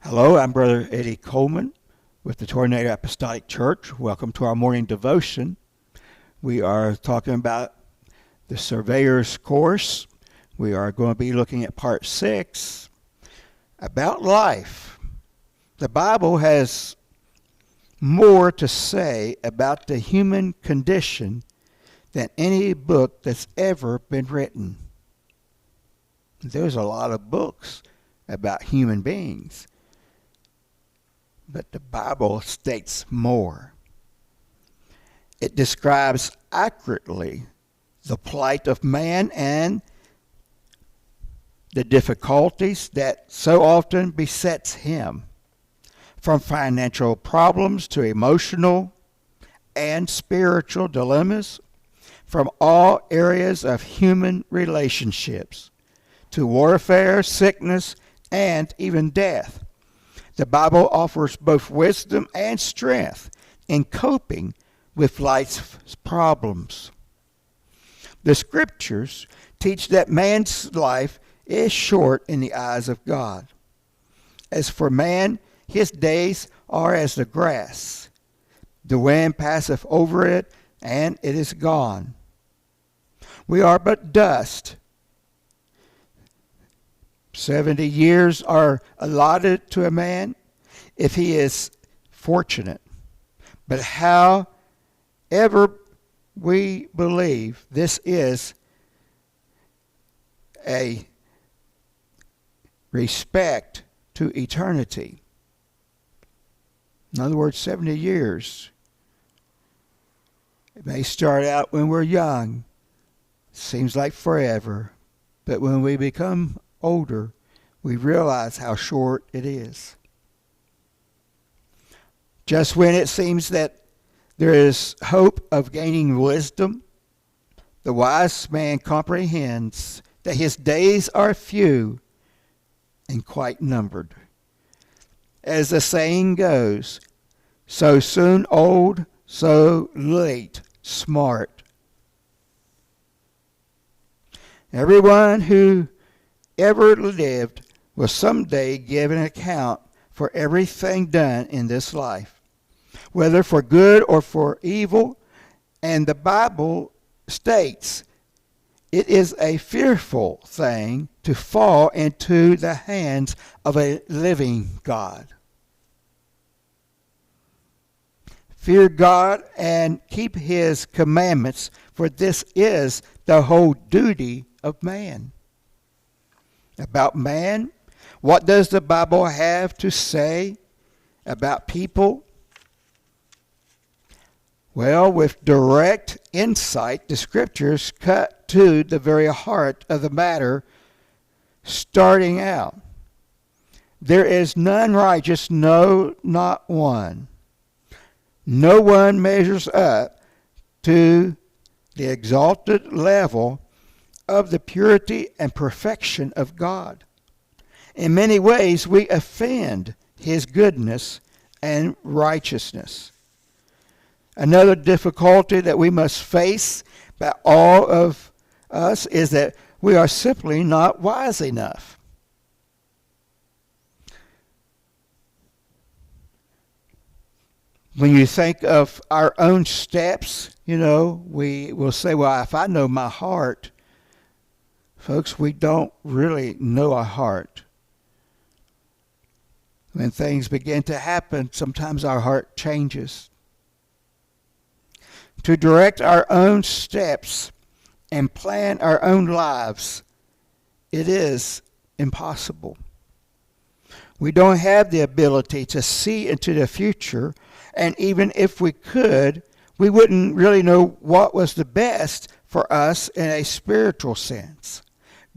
Hello, I'm Brother Eddie Coleman with the Tornado Apostolic Church. Welcome to our morning devotion. We are talking about the Surveyor's course. We are going to be looking at part 6 about life. The Bible has more to say about the human condition than any book that's ever been written. There's a lot of books about human beings, but the Bible states more. It describes accurately the plight of man and the difficulties that so often besets him, from financial problems to emotional and spiritual dilemmas, from all areas of human relationships to warfare, sickness, and even death. The Bible offers both wisdom and strength in coping with life's problems. The Scriptures teach that man's life is short in the eyes of God. As for man, his days are as the grass. The wind passeth over it, and it is gone. We are but dust. 70 years are allotted to a man if he is fortunate. But however we believe, this is a respect to eternity. In other words, 70 years. It may start out when we're young. Seems like forever. But when we become older, we realize how short it is. Just when it seems that there is hope of gaining wisdom, the wise man comprehends that his days are few and quite numbered. As the saying goes, so soon old, so late smart. Everyone who ever lived will someday give an account for everything done in this life, whether for good or for evil. And the Bible states it is a fearful thing to fall into the hands of a living God. Fear God and keep his commandments, for this is the whole duty of man. About man, what does the Bible have to say about people? Well, with direct insight, the Scriptures cut to the very heart of the matter, starting out. There is none righteous, no, not one. No one measures up to the exalted level of the purity and perfection of God. In many ways, we offend his goodness and righteousness. Another difficulty that we must face by all of us is that we are simply not wise enough. When you think of our own steps, we will say, well, if I know my heart. Folks, we don't really know our heart. When things begin to happen, sometimes our heart changes. To direct our own steps and plan our own lives, it is impossible. We don't have the ability to see into the future, and even if we could, we wouldn't really know what was the best for us in a spiritual sense.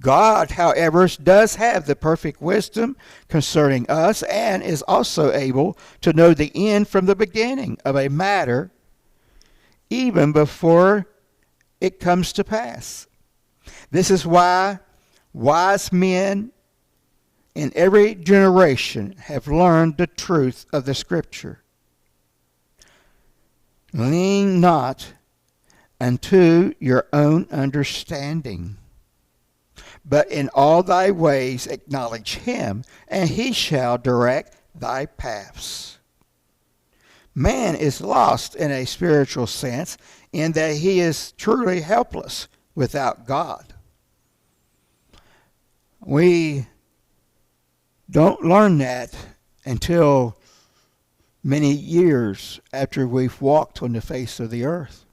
God, however, does have the perfect wisdom concerning us and is also able to know the end from the beginning of a matter even before it comes to pass. This is why wise men in every generation have learned the truth of the Scripture. Lean not unto your own understanding, but in all thy ways acknowledge him, and he shall direct thy paths. Man is lost in a spiritual sense in that he is truly helpless without God. We don't learn that until many years after we've walked on the face of the earth.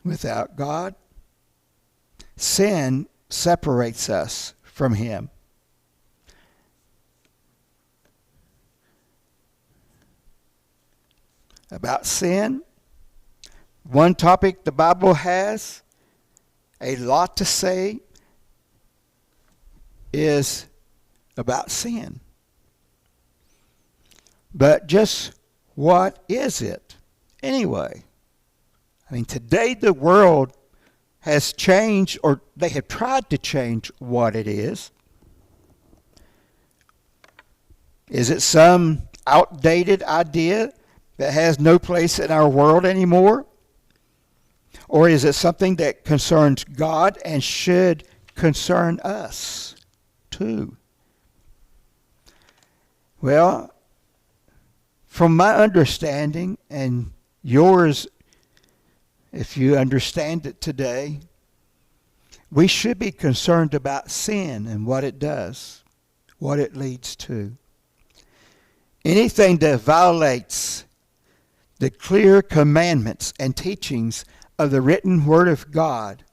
Without God, sin separates us from Him. About sin, one topic the Bible has a lot to say is about sin. But just what is it anyway? I mean, today the world has changed, or they have tried to change what it is. Is it some outdated idea that has no place in our world anymore? Or is it something that concerns God and should concern us too? Well, from my understanding, and yours if you understand it today, we should be concerned about sin and what it does, what it leads to. Anything that violates the clear commandments and teachings of the written Word of God,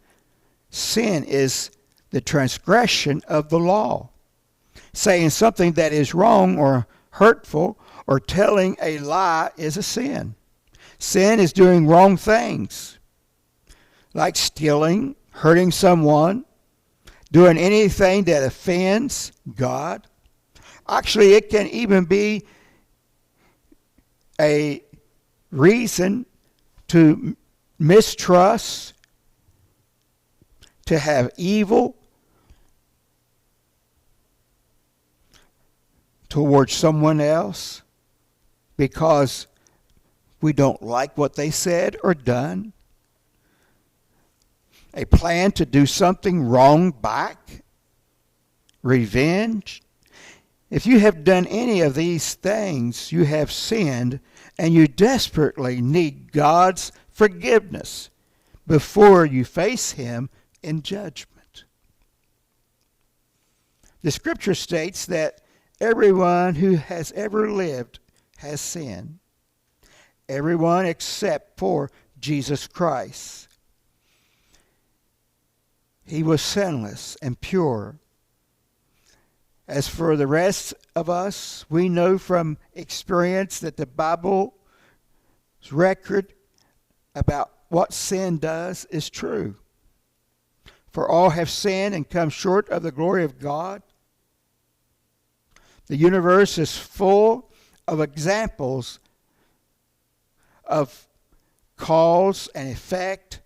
sin is the transgression of the law. Saying something that is wrong or hurtful or telling a lie is a sin. Sin is doing wrong things, like stealing, hurting someone, doing anything that offends God. Actually, it can even be a reason to mistrust, to have evil towards someone else because we don't like what they said or done. A plan to do something wrong back. Revenge. If you have done any of these things, you have sinned, and you desperately need God's forgiveness before you face Him in judgment. The Scripture states that everyone who has ever lived has sinned. Everyone except for Jesus Christ. He was sinless and pure. As for the rest of us, we know from experience that the Bible's record about what sin does is true. For all have sinned and come short of the glory of God. The universe is full of examples of cause and effect,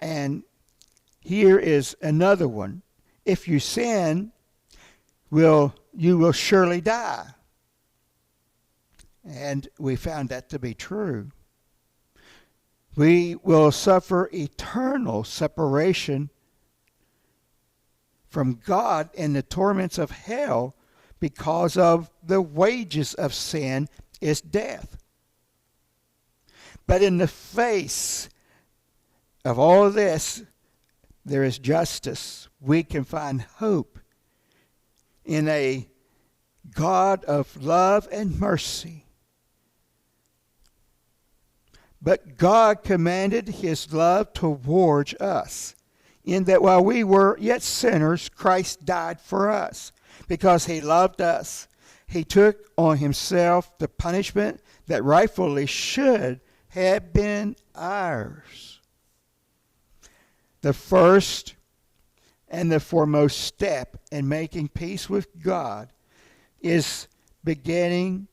and here is another one. If you sin, you will surely die. And we found that to be true. We will suffer eternal separation from God in the torments of hell because of the wages of sin is death. But in the face of all of this, there is justice. We can find hope in a God of love and mercy. But God commanded His love towards us, in that while we were yet sinners, Christ died for us. Because He loved us, He took on Himself the punishment that rightfully should have been ours. The first and the foremost step in making peace with God is being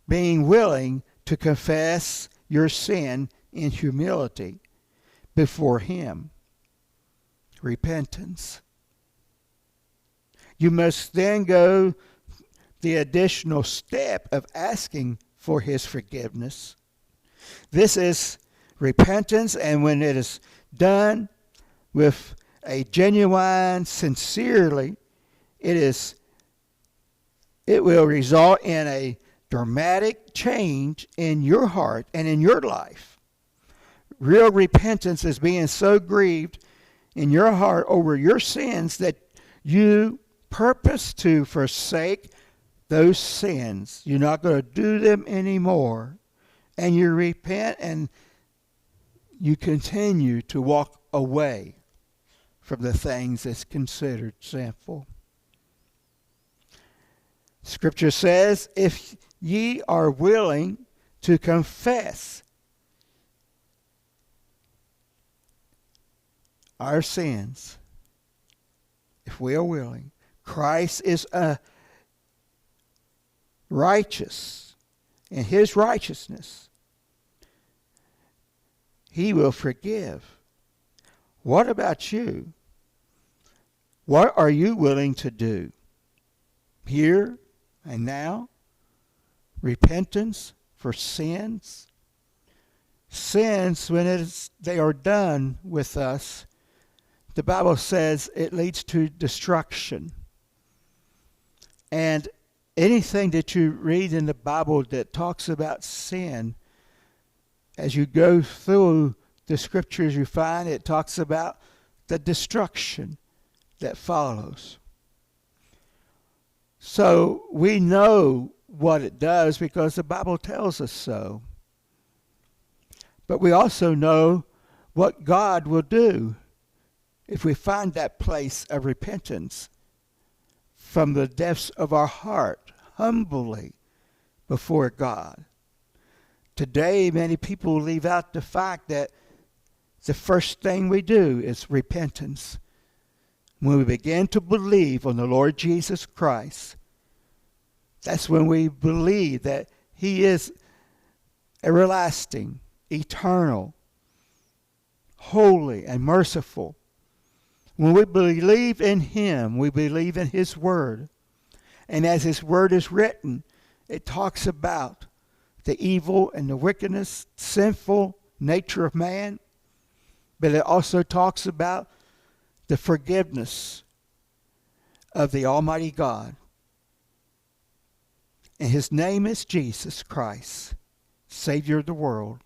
willing to confess your sin in humility before Him. Repentance. You must then go the additional step of asking for His forgiveness. This is repentance, and when it is done with a genuine, sincerely, it is it will result in a dramatic change in your heart and in your life. Real repentance is being so grieved in your heart over your sins that you purpose to forsake those sins. You're not going to do them anymore. And you repent and you continue to walk away from the things that's considered sinful. Scripture says, if ye are willing to confess our sins, if we are willing, Christ is righteous, and his righteousness, he will forgive. What about you? What are you willing to do? Here and now? Repentance for sins? Sins, when they are done with us, the Bible says it leads to destruction. And anything that you read in the Bible that talks about sin, as you go through the scriptures, you find it talks about the destruction that follows. So we know what it does because the Bible tells us so. But we also know what God will do if we find that place of repentance from the depths of our heart, humbly before God. Today, many people leave out the fact that the first thing we do is repentance. When we begin to believe on the Lord Jesus Christ, that's when we believe that he is everlasting, eternal, holy, and merciful. When we believe in him, we believe in his word. And as his word is written, it talks about the evil and the wickedness, sinful nature of man. But it also talks about the forgiveness of the Almighty God. And his name is Jesus Christ, Savior of the world.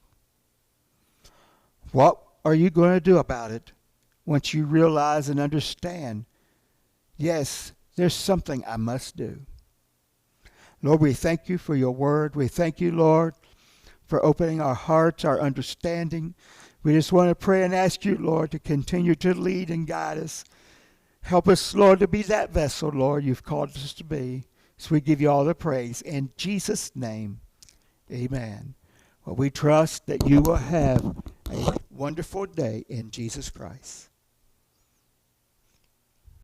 What are you going to do about it once you realize and understand, yes, there's something I must do? Lord, we thank you for your word. We thank you, Lord, for opening our hearts, our understanding. We just want to pray and ask you, Lord, to continue to lead and guide us. Help us, Lord, to be that vessel, Lord, you've called us to be. So we give you all the praise. In Jesus' name, amen. Well, we trust that you will have a wonderful day in Jesus Christ.